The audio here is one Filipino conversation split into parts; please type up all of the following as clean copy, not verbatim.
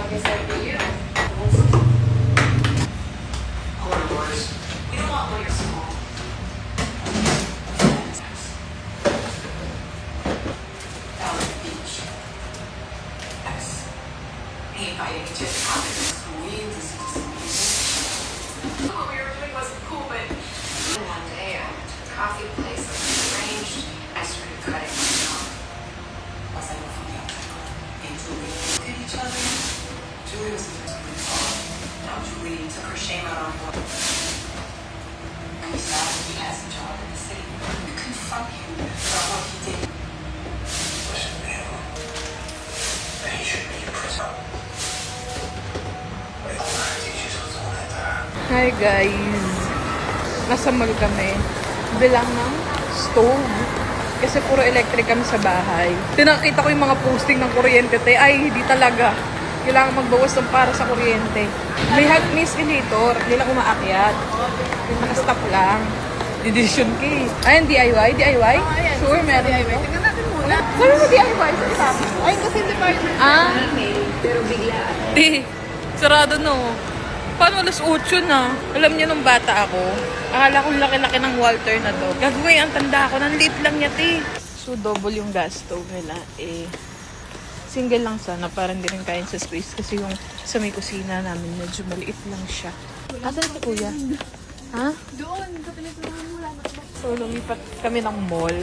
like I said to you. Corner lawyers. We don't want lawyers small. Down at the beach. Yes. He invited me to his confidence. We listened to some music. What we were doing wasn't cool, but one day I went to a coffee place that was arranged. I started cutting myself. Once I moved from the outside and Julie looked at each other. Julie was the first one to fall. Now Julie took her shame out on her. And we saw that he has a job in the city. We confront him about what he did. Listen to him. And he should be in prison. Hi guys! Nasa mall kami. Bilang ng stove. Kasi puro electric kami sa bahay. Tinakita ko yung mga posting ng kuryente. Ay, hindi talaga. Kailangan magbawas ng para sa kuryente. May hot insulator. Hindi lang umaakyat. Yung nakastop lang. Decision key. Ay, yung DIY? DIY? Sure, meron. DIY. Tingnan natin muna. Sabi mo DIY? Ay, kasi department. Pero bigla. Di. Sarado no. Paano alas 8 na? Alam niyo nung bata ako, akala kong laki-laki ng Walter na to. Gagawin, ang tanda ko, nang liit lang niya, ti. So, double yung gas stove nila. Single lang sana, para hindi rin kain sa space. Kasi yung sa may kusina namin, medyo maliit lang siya. Asan si kuya? Ha? Doon, sa pinagsasahan mo lang. So, lumipat kami ng mall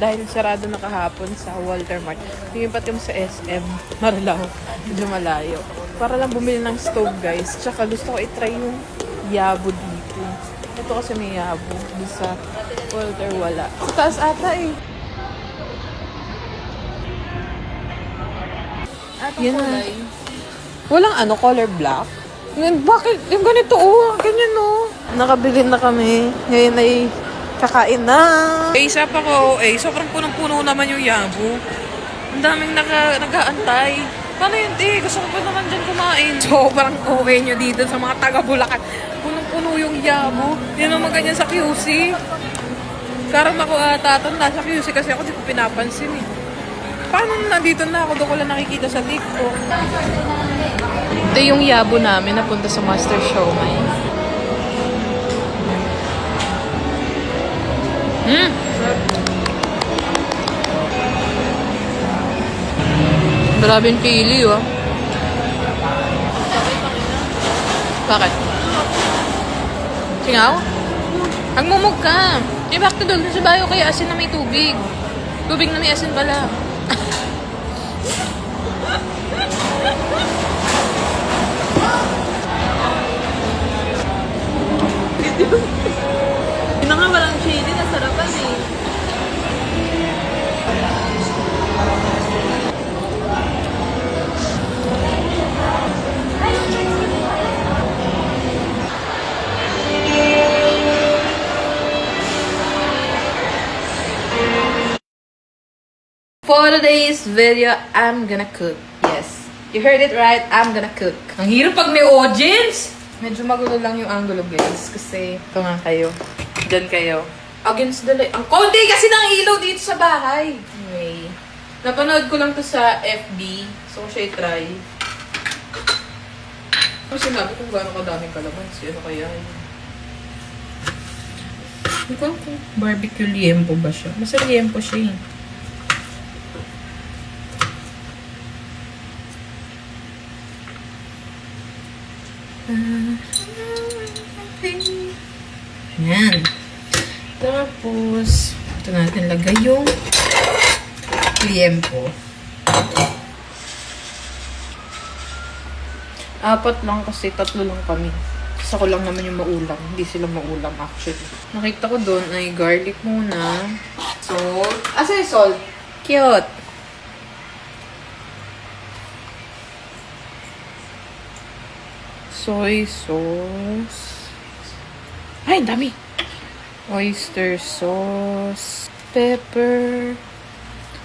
dahil sarado na kahapon sa Walter Mart. Lumipat kami sa SM, Marilao. Medyo malayo. Para lang bumili ng stove, guys. Tsaka gusto ko i-try yung yabo dito. Ito kasi may yabo. Doon sa Walter wala. Sa taas ata eh. Yan na. Walang ano, color black? Bakit? Yung ganito, oh. Ganyan, oh. Nakabili na kami. Ngayon ay kakain na. Isa pa ko, sobrang punong-puno naman yung yabo. Ang daming nag-aantay. Paano yun, gusto ko pa naman dyan kumain. Sobrang okay nyo dito sa mga taga-Bulacan. Punong-puno yung yabo. Hindi naman ganyan sa QC. Karang ako tatanda sa QC kasi ako di ko pinapansin eh. Paano nandito na ako? Doon ko lang nakikita sa TikTok. Ito yung yabo namin napunta sa Master Showmai. Maraming pili, oh. Bakit? Singaw? Agmumug ka. Back to doon sa bayo kaya asin na may tubig. Tubig na may asin pala. Yun na nga, walang shady na sarapan eh. For today's video, I'm gonna cook. Yes, you heard it right, I'm gonna cook. Ang hirap pag may audience! Medyo magulo lang yung angulo, guys. Kasi, ito nga kayo. Diyan kayo. Against the light. Ang konti kasi ng ilaw dito sa bahay. Anyway, napanood ko lang to sa FB. So, siya i-try. Kasi sinabi kung gano'ng kadaming kalamansi. Ano kaya yun? Hindi ko kung barbecue liempo ba siya. Basta liempo siya eh. Yan. Tapos, ito natin lagay yung liempo. 4 lang kasi 3 lang kami. Kasi ako lang naman yung maulam. Hindi sila maulam actually. Nakita ko doon ay garlic muna. Salt. Asa yung salt? Cute. Soy sauce. Ay, dami. Oyster sauce. Pepper.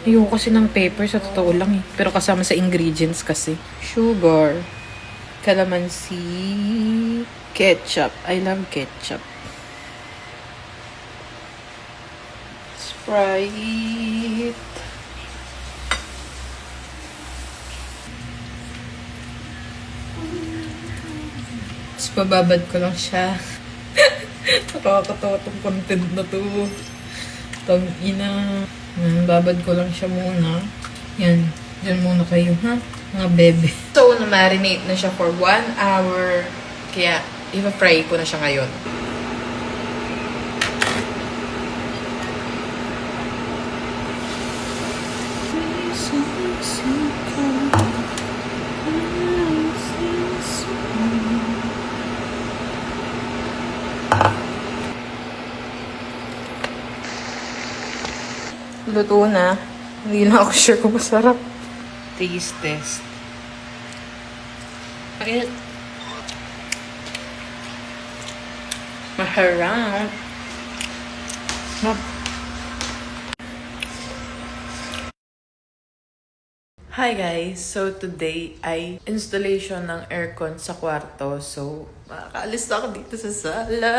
Ayoko kasi ng pepper sa totoo lang eh. Pero kasama sa ingredients kasi. Sugar. Calamansi. Ketchup. I love ketchup. Sprite. Bababad ko lang siya. Nakakatawa tong content na to. Tang-ina. Babad ko lang siya muna. Yan. Diyan muna kayo, ha? Mga bebe. So, na-marinate na siya for 1 hour. Kaya, i-fry ko na siya ngayon. Luto na. Hindi na ako sure kung masarap. Taste test. Ayun. Maharap. Hi guys! So today ay installation ng aircon sa kwarto. So makakaalis na ako dito sa sala.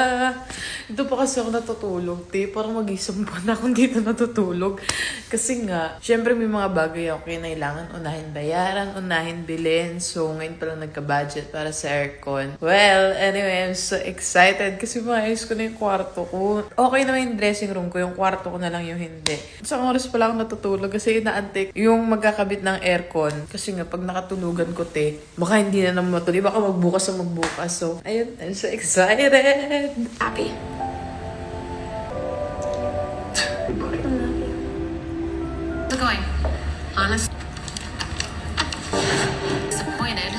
Dito pa kasi ako natutulog. Parang mag-isang buwan akong dito natutulog. Kasi nga, syempre may mga bagay ako kailangan unahin bayaran, unahin bilhin. So ngayon pa lang nagka-budget para sa aircon. Well, anyway, I'm so excited kasi maayos ko na yung kwarto ko. Okay naman yung dressing room ko, yung kwarto ko na lang yung hindi. Isang oras pa lang ako natutulog kasi inaantik yung magkakabit ng aircon. Kasi nga, pag nakatulugan ko, baka hindi na naman matuloy. Baka magbukas. So, ayun, I'm so excited. Happy. How's it going? Honest. Disappointed.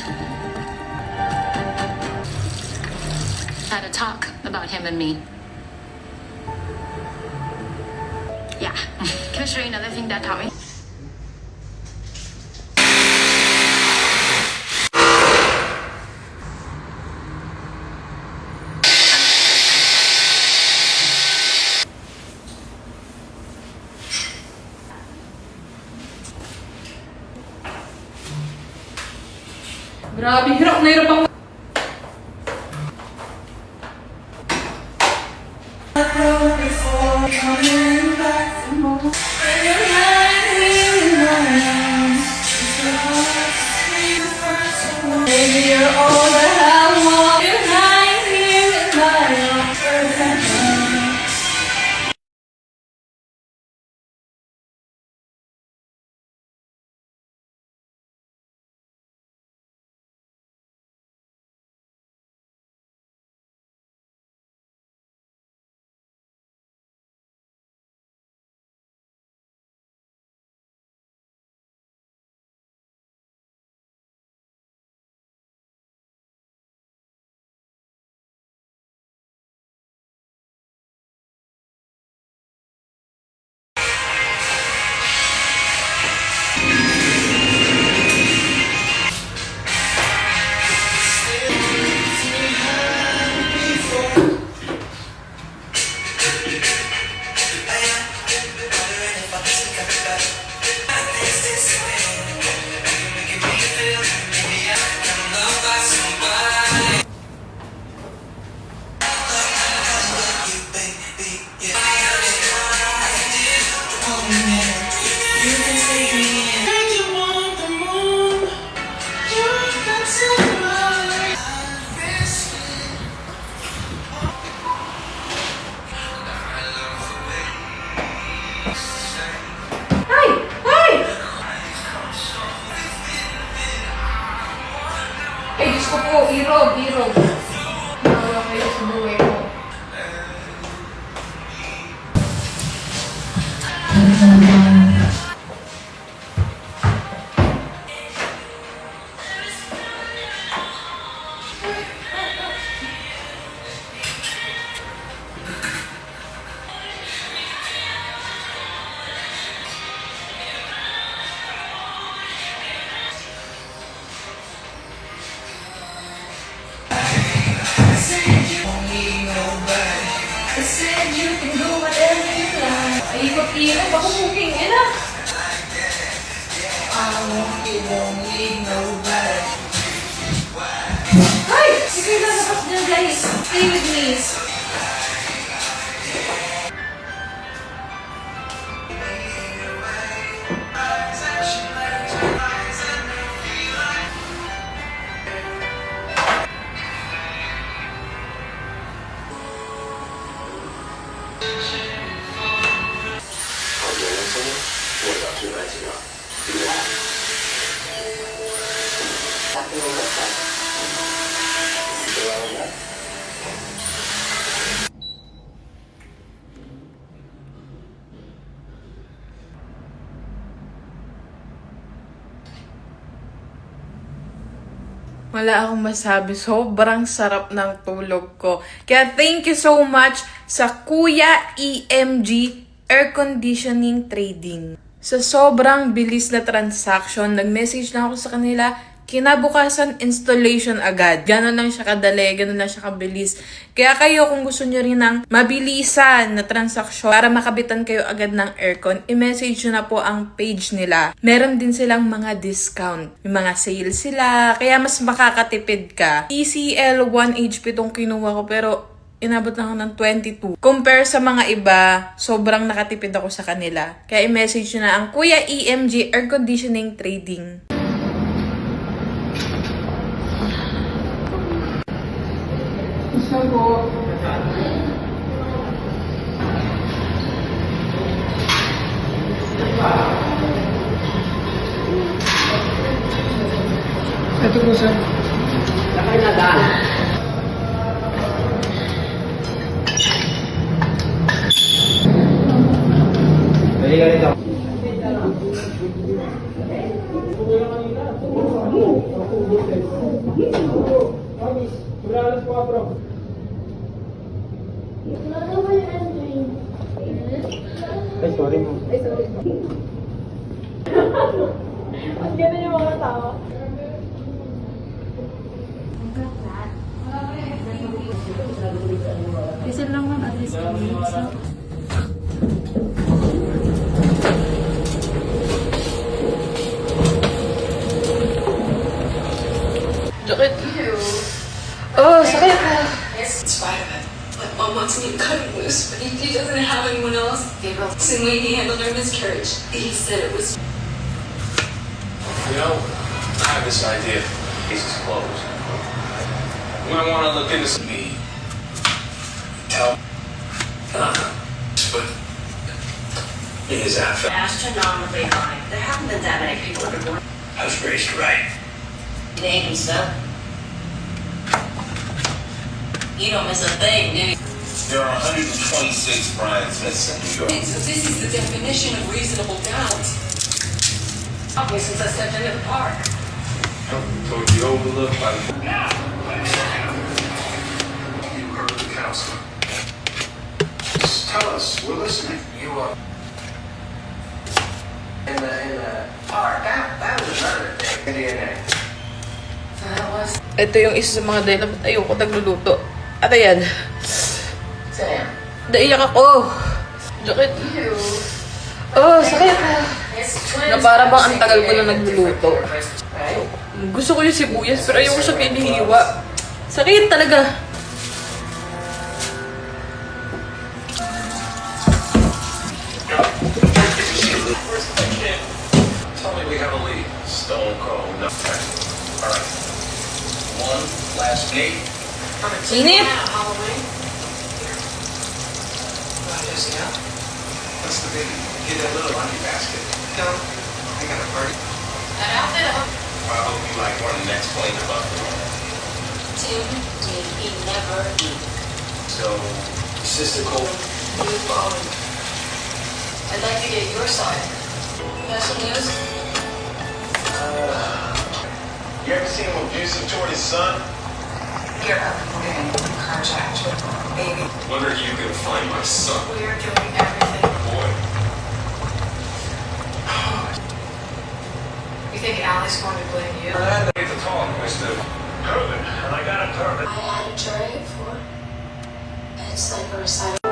Had a talk about him and me. Yeah. Can I show you another thing Dad taught me? Grabe, hirap na hirap ako. Ay, Diyos ko po, irog. Nawa kayo sa buhay ko. Ikot-ikot ako cooking, ina. Ay! Sige na, lakas dyan, guys. Stay with me. Wala akong masabi. Sobrang sarap ng tulog ko. Kaya thank you so much sa Kuya EMG Air Conditioning Trading. Sa sobrang bilis na transaction, nag-message na ako sa kanila, kinabukasan installation agad. Ganon lang siya kadali, ganon lang siya kabilis. Kaya kayo kung gusto nyo rin ng mabilisan na transaksyon para makabitan kayo agad ng aircon, i-message nyo na po ang page nila. Meron din silang mga discount. May mga sale sila, kaya mas makakatipid ka. TCL 1 HP tong kinuha ko pero inabot na ako ng 22. Compare sa mga iba, sobrang nakatipid ako sa kanila. Kaya i-message nyo na ang Kuya EMG Air Conditioning Trading. Isa po. Ito po, sir. Ay, sorry mo. Ang ganda yung mga tao. Isa lang ma'am, at least kami. Sakit. Oh, sakit. In spite of it, like Mom wants me to cut him loose, but he doesn't have anyone else. Gabriel, the way he handled her miscarriage, he said it was. You know, I have this idea. Case is closed. We might want to look into me. Tell. But it is after. Astronomically high. There haven't been that many people ever born. I was raised right. Thank you, sir. You don't miss a thing, do you? There are 126 Brian Smiths in New York. So this is the definition of reasonable doubt. Obviously, since I stepped into the park. So you overlooked by the. You heard the counselor. Just tell us. We're listening. You are. In the park. That was another thing. DNA. So that was. Ito yung isa sa mga dahilan ba't ayoko nagluluto. At ayan. Sam. Naiyak ako. Sakit. Oh, sakit. Na para bang ang tagal ko na nagluluto. Gusto ko yung sibuyas pero ayoko siya pinihiwa. Sakit talaga. Tell me we have a lead. Stone cold. No. All right. One last date. Init. Halloween. What's the biggie? Get that little honey basket. No, I got a party. That outfit, I hope you like one of the next plane above the room. Tim, he never eat. So, Sister Cole. New phone. I'd like to get your side. Got some news? You ever seen him abusive toward his son? You're up in contact with baby. Wonder if you can find my son. We're doing everything. Boy. You think Allie's going to blame you? I need to talk, Mr. Curvin, and I got a permit. I had a tray for. It's like a recital.